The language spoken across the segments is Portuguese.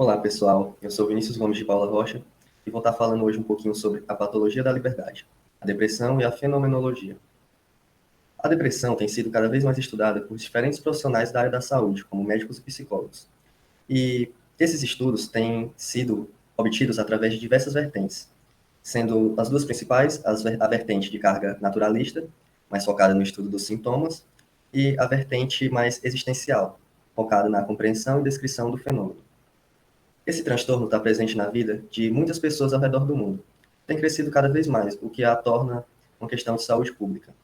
Olá, pessoal. Eu sou Vinícius Gomes de Paula Rocha e vou estar falando hoje um pouquinho sobre a patologia da liberdade, a depressão e a fenomenologia. A depressão tem sido cada vez mais estudada por diferentes profissionais da área da saúde, como médicos e psicólogos. E esses estudos têm sido obtidos através de diversas vertentes, sendo as duas principais a vertente de carga naturalista, mais focada no estudo dos sintomas, e a vertente mais existencial, focada na compreensão e descrição do fenômeno. Esse transtorno está presente na vida de muitas pessoas ao redor do mundo. Tem crescido cada vez mais, o que a torna uma questão de saúde pública.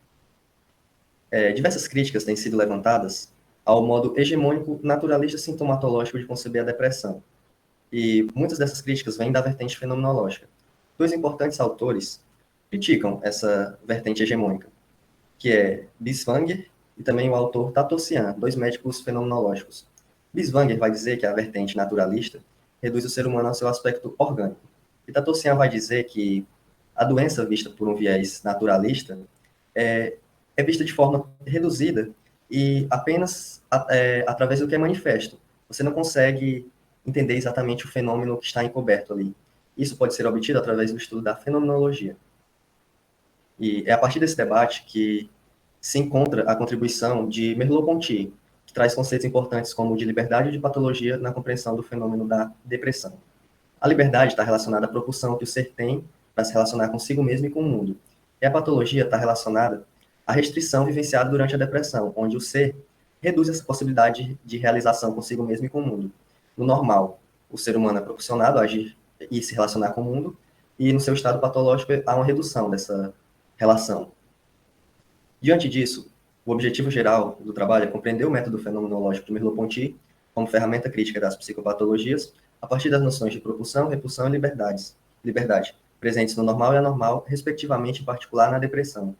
Diversas críticas têm sido levantadas ao modo hegemônico naturalista sintomatológico de conceber a depressão. E muitas dessas críticas vêm da vertente fenomenológica. Dois importantes autores criticam essa vertente hegemônica, que é Binswanger e também o autor Tatossian, dois médicos fenomenológicos. Binswanger vai dizer que a vertente naturalista reduz o ser humano ao seu aspecto orgânico. E Tatossian vai dizer que a doença vista por um viés naturalista é vista de forma reduzida e apenas através do que é manifesto. Você não consegue entender exatamente o fenômeno que está encoberto ali. Isso pode ser obtido através do estudo da fenomenologia. E é a partir desse debate que se encontra a contribuição de Merleau-Ponty, que traz conceitos importantes como o de liberdade e de patologia na compreensão do fenômeno da depressão. A liberdade está relacionada à propulsão que o ser tem para se relacionar consigo mesmo e com o mundo. E a patologia está relacionada à restrição vivenciada durante a depressão, onde o ser reduz essa possibilidade de realização consigo mesmo e com o mundo. No normal, o ser humano é propulsionado a agir e se relacionar com o mundo, e no seu estado patológico há uma redução dessa relação. Diante disso, o objetivo geral do trabalho é compreender o método fenomenológico de Merleau-Ponty como ferramenta crítica das psicopatologias a partir das noções de propulsão, repulsão e liberdade, presentes no normal e anormal, respectivamente, em particular na depressão.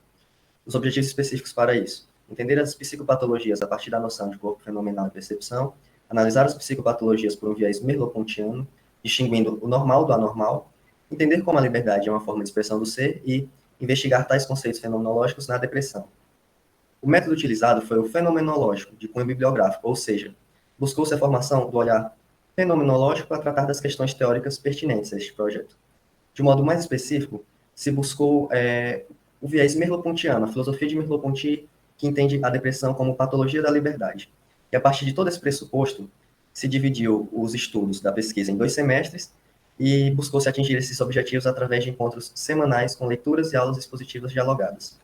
Os objetivos específicos para isso: entender as psicopatologias a partir da noção de corpo fenomenal e percepção, analisar as psicopatologias por um viés merleau-pontiano, distinguindo o normal do anormal, entender como a liberdade é uma forma de expressão do ser e investigar tais conceitos fenomenológicos na depressão. O método utilizado foi o fenomenológico, de cunho bibliográfico, ou seja, buscou-se a formação do olhar fenomenológico para tratar das questões teóricas pertinentes a este projeto. De modo mais específico, se buscou o viés merleau-pontiano, a filosofia de Merleau-Ponty, que entende a depressão como patologia da liberdade. E a partir de todo esse pressuposto, se dividiu os estudos da pesquisa em 2 semestres e buscou-se atingir esses objetivos através de encontros semanais com leituras e aulas expositivas dialogadas.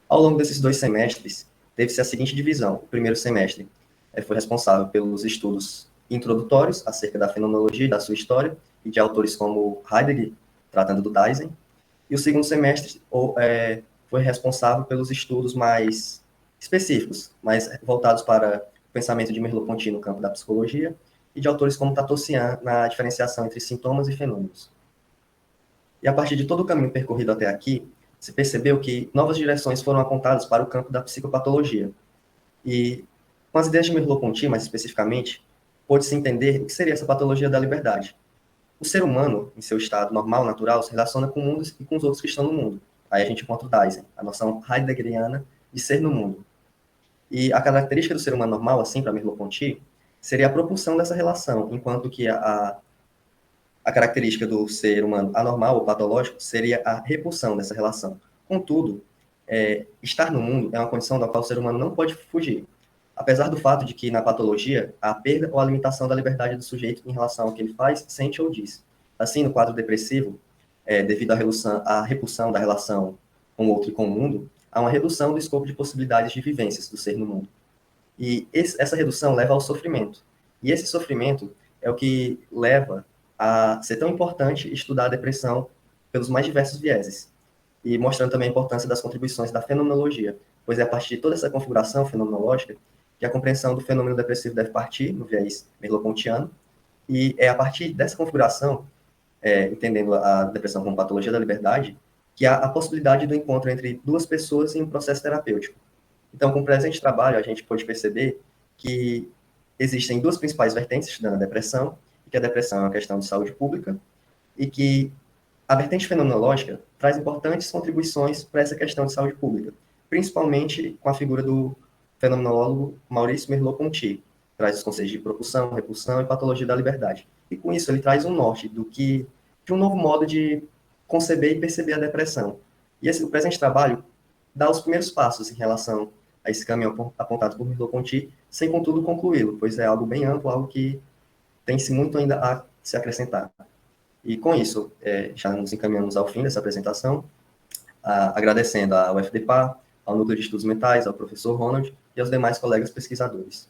Ao longo desses 2 semestres, teve-se a seguinte divisão. O primeiro semestre foi responsável pelos estudos introdutórios acerca da fenomenologia e da sua história, e de autores como Heidegger, tratando do Dasein. E o segundo semestre foi responsável pelos estudos mais específicos, mais voltados para o pensamento de Merleau-Ponty no campo da psicologia, e de autores como Tatossian na diferenciação entre sintomas e fenômenos. E a partir de todo o caminho percorrido até aqui, se percebeu que novas direções foram apontadas para o campo da psicopatologia. E, com as ideias de Merleau-Ponty, mais especificamente, pôde-se entender o que seria essa patologia da liberdade. O ser humano, em seu estado normal, natural, se relaciona com o mundo e com os outros que estão no mundo. Aí a gente encontra o Dasein, a noção heideggeriana de ser no mundo. E a característica do ser humano normal, assim, para Merleau-Ponty, seria a propulsão dessa relação, enquanto que a característica do ser humano anormal ou patológico seria a repulsão dessa relação. Contudo, estar no mundo é uma condição da qual o ser humano não pode fugir, apesar do fato de que, na patologia, há a perda ou a limitação da liberdade do sujeito em relação ao que ele faz, sente ou diz. Assim, no quadro depressivo, devido à repulsão da relação com o outro e com o mundo, há uma redução do escopo de possibilidades de vivências do ser no mundo. E essa redução leva ao sofrimento. E esse sofrimento é o que leva a ser tão importante estudar a depressão pelos mais diversos vieses, e mostrando também a importância das contribuições da fenomenologia, pois é a partir de toda essa configuração fenomenológica que a compreensão do fenômeno depressivo deve partir, no viés merleau-pontiano, e é a partir dessa configuração, entendendo a depressão como patologia da liberdade, que há a possibilidade do encontro entre duas pessoas em um processo terapêutico. Então, com o presente trabalho, a gente pode perceber que existem duas principais vertentes estudando a depressão, e que a depressão é uma questão de saúde pública, e que a vertente fenomenológica traz importantes contribuições para essa questão de saúde pública, principalmente com a figura do fenomenólogo Maurice Merleau-Ponty, que traz os conceitos de propulsão, repulsão e patologia da liberdade. E com isso ele traz um norte de um novo modo de conceber e perceber a depressão. E o presente trabalho dá os primeiros passos em relação a esse caminho apontado por Merleau-Ponty, sem contudo concluí-lo, pois é algo bem amplo, algo que tem-se muito ainda a se acrescentar. E com isso, já nos encaminhamos ao fim dessa apresentação, agradecendo ao FDPA, ao Núcleo de Estudos Mentais, ao professor Ronald e aos demais colegas pesquisadores.